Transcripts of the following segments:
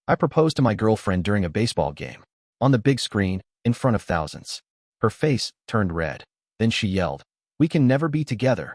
I proposed to my girlfriend during a baseball game. On the big screen, in front of thousands. Her face turned red. Then she yelled, "We can never be together,"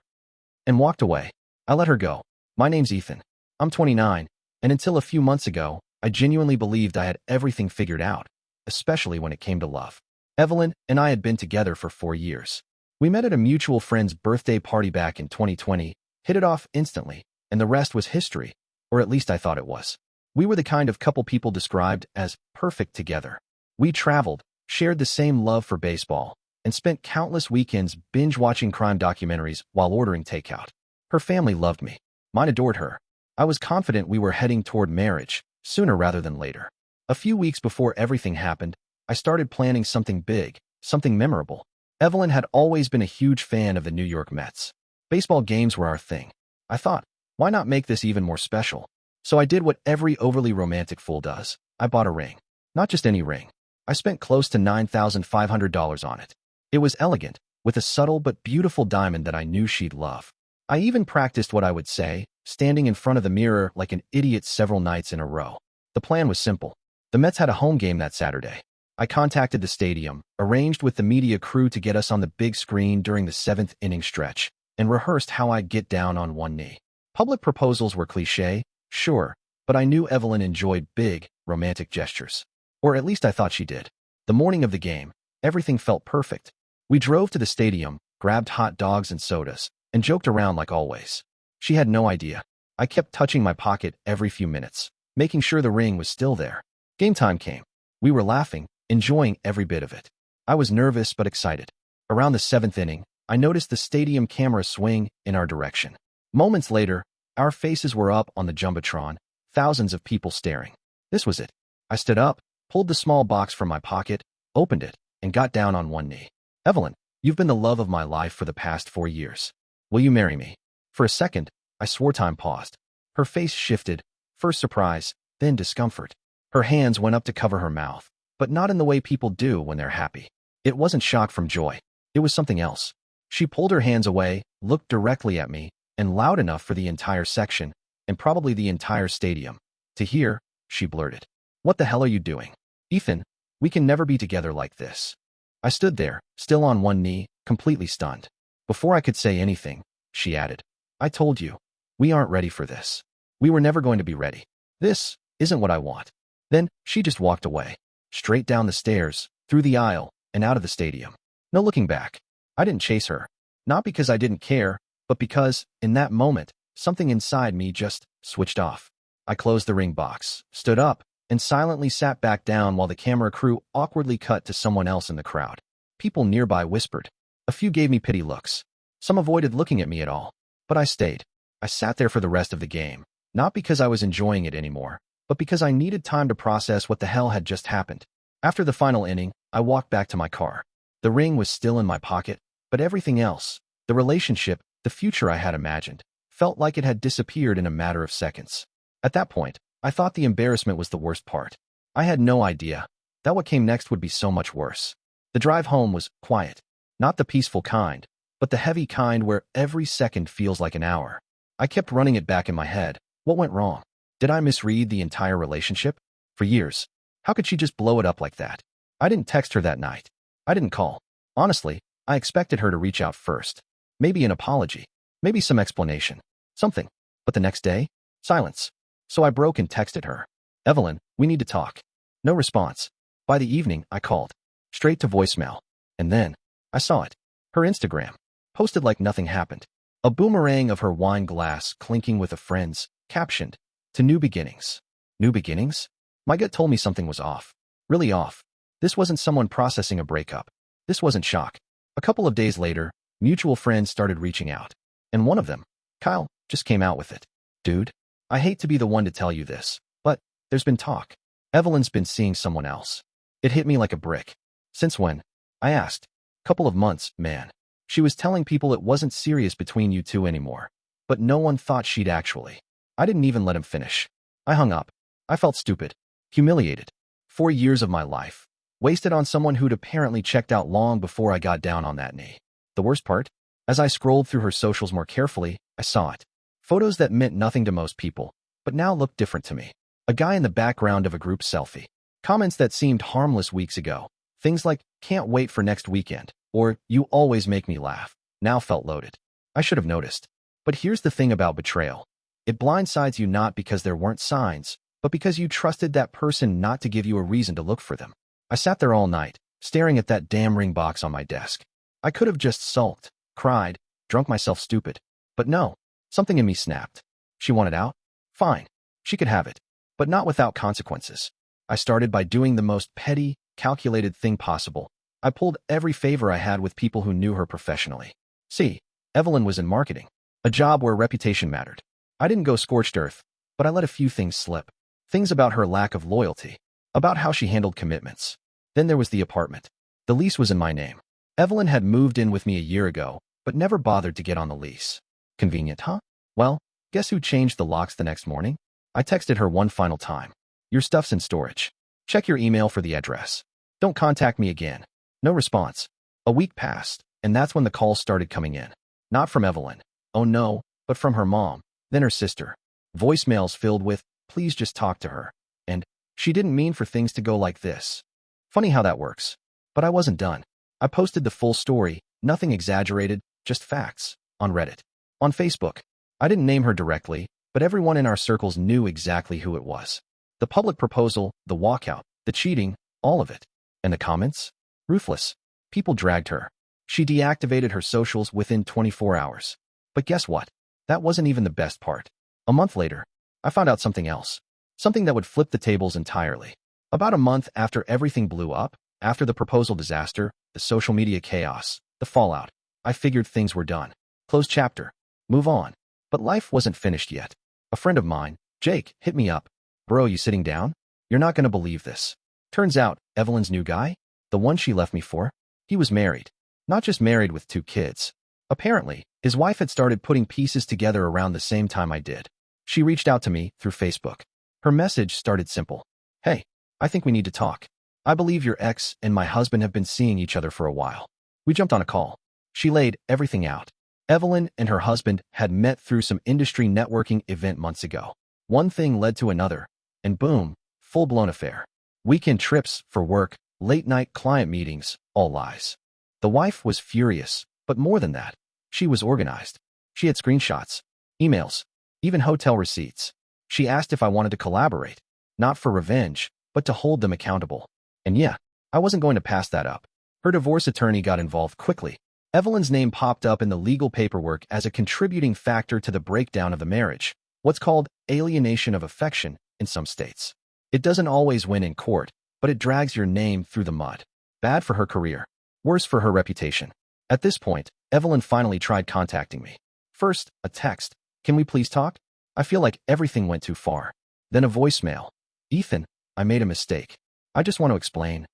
and walked away. I let her go. My name's Ethan. I'm 29, and until a few months ago, I genuinely believed I had everything figured out, especially when it came to love. Evelyn and I had been together for 4 years. We met at a mutual friend's birthday party back in 2020, hit it off instantly, and the rest was history, or at least I thought it was. We were the kind of couple people described as perfect together. We traveled, shared the same love for baseball, and spent countless weekends binge-watching crime documentaries while ordering takeout. Her family loved me. Mine adored her. I was confident we were heading toward marriage, sooner rather than later. A few weeks before everything happened, I started planning something big, something memorable. Evelyn had always been a huge fan of the New York Mets. Baseball games were our thing. I thought, why not make this even more special? So I did what every overly romantic fool does. I bought a ring. Not just any ring. I spent close to $9,500 on it. It was elegant, with a subtle but beautiful diamond that I knew she'd love. I even practiced what I would say, standing in front of the mirror like an idiot several nights in a row. The plan was simple. The Mets had a home game that Saturday. I contacted the stadium, arranged with the media crew to get us on the big screen during the 7th inning stretch, and rehearsed how I'd get down on one knee. Public proposals were cliché, sure, but I knew Evelyn enjoyed big, romantic gestures. Or at least I thought she did. The morning of the game, everything felt perfect. We drove to the stadium, grabbed hot dogs and sodas, and joked around like always. She had no idea. I kept touching my pocket every few minutes, making sure the ring was still there. Game time came. We were laughing, enjoying every bit of it. I was nervous but excited. Around the 7th inning, I noticed the stadium camera swing in our direction. Moments later, our faces were up on the Jumbotron, thousands of people staring. This was it. I stood up, pulled the small box from my pocket, opened it, and got down on one knee. "Evelyn, you've been the love of my life for the past 4 years. Will you marry me?" For a second, I swore time paused. Her face shifted, first surprise, then discomfort. Her hands went up to cover her mouth, but not in the way people do when they're happy. It wasn't shock from joy. It was something else. She pulled her hands away, looked directly at me, and loud enough for the entire section, and probably the entire stadium, to hear, she blurted, "What the hell are you doing? Ethan, we can never be together like this." I stood there, still on one knee, completely stunned. Before I could say anything, she added, "I told you, we aren't ready for this. We were never going to be ready. This isn't what I want." Then she just walked away, straight down the stairs, through the aisle, and out of the stadium. No looking back. I didn't chase her. Not because I didn't care, but because, in that moment, something inside me just switched off. I closed the ring box, stood up, and silently sat back down while the camera crew awkwardly cut to someone else in the crowd. People nearby whispered. A few gave me pity looks. Some avoided looking at me at all. But I stayed. I sat there for the rest of the game, not because I was enjoying it anymore, but because I needed time to process what the hell had just happened. After the final inning, I walked back to my car. The ring was still in my pocket, but everything else, the relationship, the future I had imagined, felt like it had disappeared in a matter of seconds. At that point, I thought the embarrassment was the worst part. I had no idea that what came next would be so much worse. The drive home was quiet, not the peaceful kind, but the heavy kind where every second feels like an hour. I kept running it back in my head. What went wrong? Did I misread the entire relationship? For years, how could she just blow it up like that? I didn't text her that night. I didn't call. Honestly, I expected her to reach out first. Maybe an apology. Maybe some explanation. Something. But the next day? Silence. So I broke and texted her. "Evelyn, we need to talk." No response. By the evening, I called. Straight to voicemail. And then, I saw it. Her Instagram. Posted like nothing happened. A boomerang of her wine glass clinking with a friend's, captioned, "To new beginnings." New beginnings? My gut told me something was off. Really off. This wasn't someone processing a breakup. This wasn't shock. A couple of days later, mutual friends started reaching out. And one of them, Kyle, just came out with it. "Dude, I hate to be the one to tell you this, but there's been talk. Evelyn's been seeing someone else." It hit me like a brick. "Since when?" I asked. "Couple of months, man. She was telling people it wasn't serious between you two anymore. But no one thought she'd actually." I didn't even let him finish. I hung up. I felt stupid. Humiliated. 4 years of my life. Wasted on someone who'd apparently checked out long before I got down on that knee. The worst part? As I scrolled through her socials more carefully, I saw it. Photos that meant nothing to most people, but now looked different to me. A guy in the background of a group selfie. Comments that seemed harmless weeks ago. Things like, can't wait for next weekend, or you always make me laugh, now felt loaded. I should have noticed. But here's the thing about betrayal. It blindsides you not because there weren't signs, but because you trusted that person not to give you a reason to look for them. I sat there all night, staring at that damn ring box on my desk. I could have just sulked, cried, drunk myself stupid. But no, something in me snapped. She wanted out? Fine. She could have it. But not without consequences. I started by doing the most petty, calculated thing possible. I pulled every favor I had with people who knew her professionally. See, Evelyn was in marketing, a job where reputation mattered. I didn't go scorched earth, but I let a few things slip. Things about her lack of loyalty, about how she handled commitments. Then there was the apartment. The lease was in my name. Evelyn had moved in with me a year ago, but never bothered to get on the lease. Convenient, huh? Well, guess who changed the locks the next morning? I texted her one final time. Your stuff's in storage. Check your email for the address. Don't contact me again. No response. A week passed, and that's when the calls started coming in. Not from Evelyn. Oh no, but from her mom, then her sister. Voicemails filled with, please just talk to her. And, she didn't mean for things to go like this. Funny how that works. But I wasn't done. I posted the full story, nothing exaggerated, just facts, on Reddit. On Facebook. I didn't name her directly, but everyone in our circles knew exactly who it was. The public proposal, the walkout, the cheating, all of it. And the comments? Ruthless. People dragged her. She deactivated her socials within 24 hours. But guess what? That wasn't even the best part. A month later, I found out something else. Something that would flip the tables entirely. About a month after everything blew up, after the proposal disaster, the social media chaos, the fallout, I figured things were done. Close chapter. Move on. But life wasn't finished yet. A friend of mine, Jake, hit me up. Bro, you sitting down? You're not gonna believe this. Turns out, Evelyn's new guy, the one she left me for, he was married. Not just married with 2 kids. Apparently, his wife had started putting pieces together around the same time I did. She reached out to me through Facebook. Her message started simple. Hey, I think we need to talk. I believe your ex and my husband have been seeing each other for a while. We jumped on a call. She laid everything out. Evelyn and her husband had met through some industry networking event months ago. One thing led to another, and boom, full-blown affair. Weekend trips for work, late-night client meetings, all lies. The wife was furious, but more than that, she was organized. She had screenshots, emails, even hotel receipts. She asked if I wanted to collaborate, not for revenge, but to hold them accountable. And yeah, I wasn't going to pass that up. Her divorce attorney got involved quickly. Evelyn's name popped up in the legal paperwork as a contributing factor to the breakdown of the marriage, what's called alienation of affection in some states. It doesn't always win in court, but it drags your name through the mud. Bad for her career. Worse for her reputation. At this point, Evelyn finally tried contacting me. First, a text. Can we please talk? I feel like everything went too far. Then a voicemail. Ethan, I made a mistake. I just want to explain.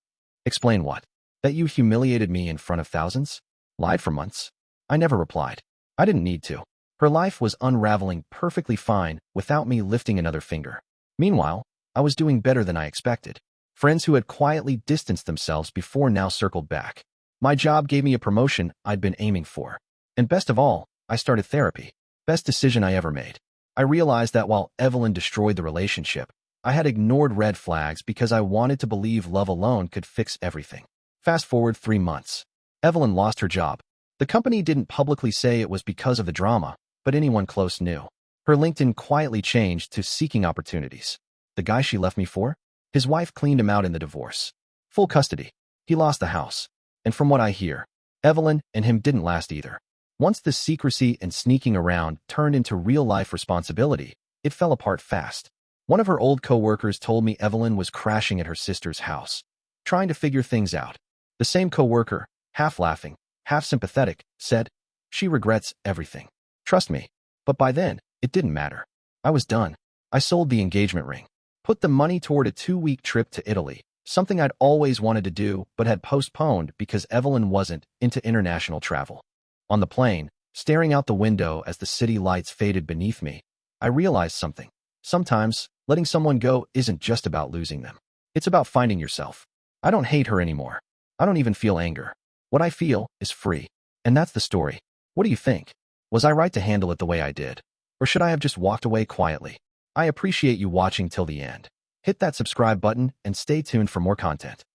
Explain what? That you humiliated me in front of thousands? Lied for months? I never replied. I didn't need to. Her life was unraveling perfectly fine without me lifting another finger. Meanwhile, I was doing better than I expected. Friends who had quietly distanced themselves before now circled back. My job gave me a promotion I'd been aiming for. And best of all, I started therapy. Best decision I ever made. I realized that while Evelyn destroyed the relationship, I had ignored red flags because I wanted to believe love alone could fix everything. Fast forward 3 months. Evelyn lost her job. The company didn't publicly say it was because of the drama, but anyone close knew. Her LinkedIn quietly changed to seeking opportunities. The guy she left me for? His wife cleaned him out in the divorce. Full custody. He lost the house. And from what I hear, Evelyn and him didn't last either. Once the secrecy and sneaking around turned into real-life responsibility, it fell apart fast. One of her old co-workers told me Evelyn was crashing at her sister's house, trying to figure things out. The same co-worker, half laughing, half sympathetic, said, she regrets everything. Trust me. But by then, it didn't matter. I was done. I sold the engagement ring. Put the money toward a 2-week trip to Italy, something I'd always wanted to do but had postponed because Evelyn wasn't into international travel. On the plane, staring out the window as the city lights faded beneath me, I realized something. Sometimes, letting someone go isn't just about losing them. It's about finding yourself. I don't hate her anymore. I don't even feel anger. What I feel is free. And that's the story. What do you think? Was I right to handle it the way I did? Or should I have just walked away quietly? I appreciate you watching till the end. Hit that subscribe button and stay tuned for more content.